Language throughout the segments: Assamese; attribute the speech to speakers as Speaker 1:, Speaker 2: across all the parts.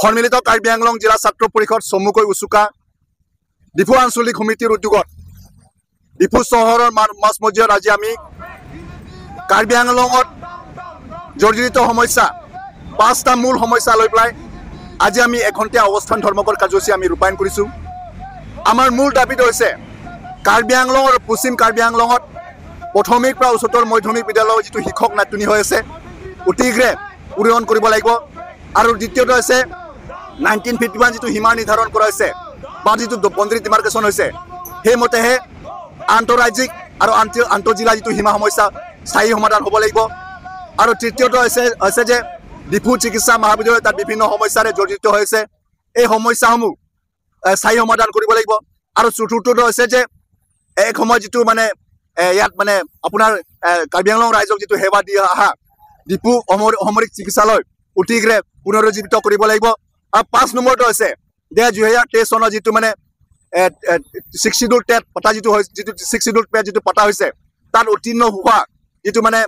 Speaker 1: সন্মিলিত কাৰ্বি আংলং জিলা ছাত্ৰ পৰিষদ চমুকৈ উচুকা ডিফু আঞ্চলিক সমিতিৰ উদ্যোগত ডিফু চহৰৰ মাজমজিয়াত আজি আমি কাৰ্বি আংলঙত জৰ্জৰিত সমস্যা 5টা মূল সমস্যা লৈ পেলাই আজি আমি এঘণ্টীয়া অৱস্থান ধৰ্মঘট কাৰ্যসূচী আমি ৰূপায়ণ কৰিছোঁ। আমাৰ মূল দাবীটো হৈছে কাৰ্বি আংলঙৰ পশ্চিম কাৰ্বি আংলঙত প্ৰাথমিক পৰা উচ্চতৰ মাধ্যমিক বিদ্যালয়ৰ যিটো শিক্ষক নাটনি হৈ আছে অতিশীঘ্ৰে পূৰণ কৰিব লাগিব। আৰু দ্বিতীয়টো হৈছে 1951 যিটো সীমা নিৰ্ধাৰণ কৰা হৈছে বা যিটো বাউণ্ডেৰী ডিমাৰ্কেশ্যন হৈছে সেইমতেহে আন্তঃৰাজ্যিক আৰু আন্তঃজিলা যিটো সীমা সমস্যা স্থায়ী সমাধান হ'ব লাগিব। আৰু তৃতীয়টো হৈছে যে ডিফু চিকিৎসা মহাবিদ্যালয় তাত বিভিন্ন সমস্যাৰে জড়িত হৈছে, এই সমস্যাসমূহ স্থায়ী সমাধান কৰিব লাগিব। আৰু চতুৰ্থটো হৈছে যে এক সময় যিটো মানে ইয়াত মানে আপোনাৰ কাৰ্বি আংলং ৰাইজক যিটো সেৱা দি অহা ডিফু অসামৰিক চিকিৎসালয় অতিশীঘ্ৰে পুনৰুজ্জীৱিত কৰিব লাগিব। আৰু 5 নম্বৰটো হৈছে যে 2023 চনৰ যিটো মানে 6 শিডিউল টেট পতা যিটো6 শিডিউল টেট যিটো পতা হৈছে তাত উত্তীৰ্ণ হোৱা যিটো মানে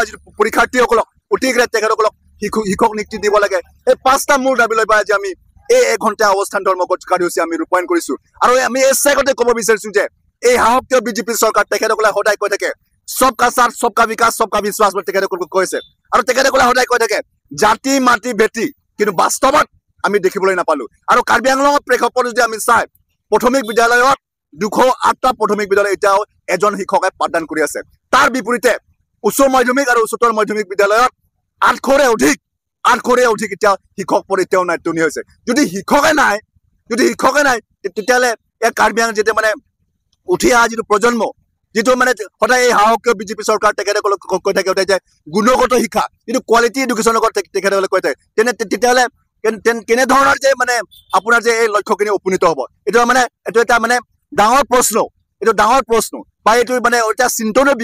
Speaker 1: যিটো পৰীক্ষাৰ্থীসকলক অতিশীঘ্ৰে তেখেতসকলক শিক্ষক নিযুক্তি দিব লাগে। এই 5টা মূল দাবী লৈ পেলাই আজি আমি এই এঘণ্টীয়া অৱস্থান ধৰ্মঘট কাৰ্যসূচী আমি ৰূপায়ণ কৰিছোঁ। আৰু আমি এছেগতে ক'ব বিচাৰিছোঁ যে এই সাহসীয় বিজেপি চৰকাৰ তেখেতসকলে সদায় কৈ থাকে সবকা সাথ সবকা বিকাশ সবকা বিশ্বাস বুলি তেখেতসকলক কৈছে। আৰু তেখেতসকলে সদায় কৈ থাকে জাতি মাটি বেটি, কিন্তু বাস্তৱত আমি দেখিবলৈ নাপালোঁ। আৰু কাৰ্বি আংলঙৰ প্ৰেক্ষাপট যদি আমি চাই প্ৰাথমিক বিদ্যালয়ত 208টা প্ৰাথমিক বিদ্যালয় এতিয়াও এজন শিক্ষকে পাঠদান কৰি আছে। তাৰ বিপৰীতে উচ্চ মাধ্যমিক আৰু উচ্চতৰ মাধ্যমিক বিদ্যালয়ত 800ৰে অধিক এতিয়া শিক্ষক পদ এতিয়াও নাটনি হৈছে। যদি শিক্ষকে নাই তেতিয়াহ'লে এই কাৰ্বি আংলং যেতিয়া মানে উঠি অহা যিটো প্ৰজন্ম যিটো মানে সদায় এই সাহসীয় বিজেপি চৰকাৰ তেখেতসকলক কৈ থাকে যে গুণগত শিক্ষা যিটো কোৱালিটি এডুকেশ্যনৰ লগত তেখেতসকলে কৈ থাকে তেতিয়াহ'লে কেনেধৰণৰ যে মানে আপোনাৰ যে এই লক্ষ্যখিনি উপনীত হ'ব এইটো এটা মানে ডাঙৰ প্ৰশ্ন, বা এইটো মানে এটা চিন্তনীয়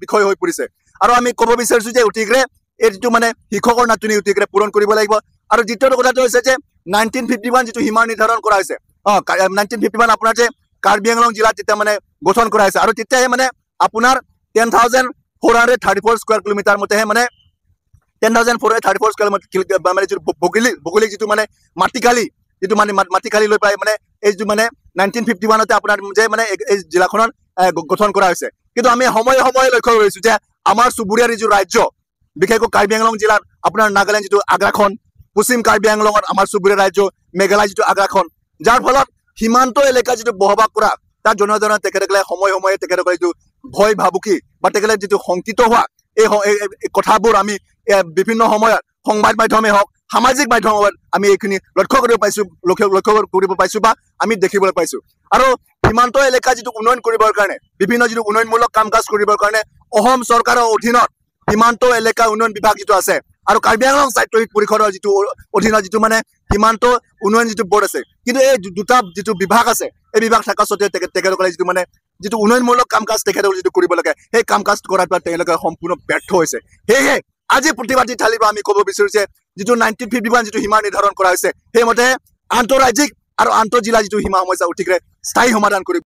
Speaker 1: বিষয় হৈ পৰিছে। আৰু আমি ক'ব বিচাৰিছোঁ যে অতিশীঘ্ৰে এই যিটো মানে শিক্ষকৰ নাটনি অতিশীঘ্ৰে পূৰণ কৰিব লাগিব। আৰু দ্বিতীয়টো কথাটো হৈছে যে 1951 যিটো সীমা নিৰ্ধাৰণ কৰা হৈছে 1951 আপোনাৰ যে কাৰ্বি আংলং জিলাত যেতিয়া মানে গঠন কৰা হৈছে আৰু তেতিয়াহে মানে আপোনাৰ 10,434 স্কুৱাৰ কিলোমিটাৰ মতেহে মানে 10,434 স্কুৱাৰ মানে যিটো ভৌগোলিক যিটো মানে মাটিকালি লৈ পাই মানে এই যিটো মানে 1951তে আপোনাৰ যে মানে এই জিলাখনত গঠন কৰা হৈছে। কিন্তু আমি সময়ে লক্ষ্য কৰিছোঁ যে আমাৰ চুবুৰীয়া যিটো ৰাজ্য বিশেষকৈ কাৰ্বি আংলং জিলাত আপোনাৰ নাগালেণ্ড যিটো আগ্ৰাখন, পশ্চিম কাৰ্বি আংলঙত আমাৰ চুবুৰীয়া ৰাজ্য মেঘালয় যিটো আগ্ৰাখন, যাৰ ফলত সীমান্ত এলেকা যিটো বসবাস কৰা তাত জনসাধাৰণে তেখেতসকলে সময়ে তেখেতসকলে যিটো ভয় ভাবুকি বা তেখেতে যিটো শংকিত হোৱা এই কথাবোৰ আমি বিভিন্ন সময়ত সংবাদ মাধ্যমে হওক সামাজিক মাধ্যমত আমি এইখিনি লক্ষ্য কৰিব পাইছোঁ বা আমি দেখিবলৈ পাইছোঁ। আৰু সীমান্ত এলেকা যিটো উন্নয়ন কৰিবৰ কাৰণে বিভিন্ন যিটো উন্নয়নমূলক কাম কাজ কৰিবৰ কাৰণে অসম চৰকাৰৰ অধীনত সীমান্ত এলেকা উন্নয়ন বিভাগ যিটো আছে আৰু কাৰ্বি আংলং সাহিত্য পৰিষদৰ যিটো অধীনত যিটো মানে সীমান্ত উন্নয়ন যিটো বৰ্ড আছে, কিন্তু এই দুটা যিটো বিভাগ আছে এই বিভাগ থকা স্বত্তে তেখেতসকলে যিটো উন্নয়নমূলক কাম কাজ তেখেতসকলে যিটো কৰিব লাগে সেই কাম কাজ কৰাত তেওঁলোকে সম্পূৰ্ণ ব্যৰ্থ হৈছে। সেয়েহে আজি প্ৰতিবাদী থালিৰ পৰা আমি ক'ব বিচাৰোঁ যে যিটো 1951 যিটো সীমা নিৰ্ধাৰণ কৰা হৈছে সেইমতে আন্তঃৰাজ্যিক আৰু আন্তঃজিলা যিটো সীমা সমস্যা অতিশীঘ্ৰে স্থায়ী সমাধান কৰিব।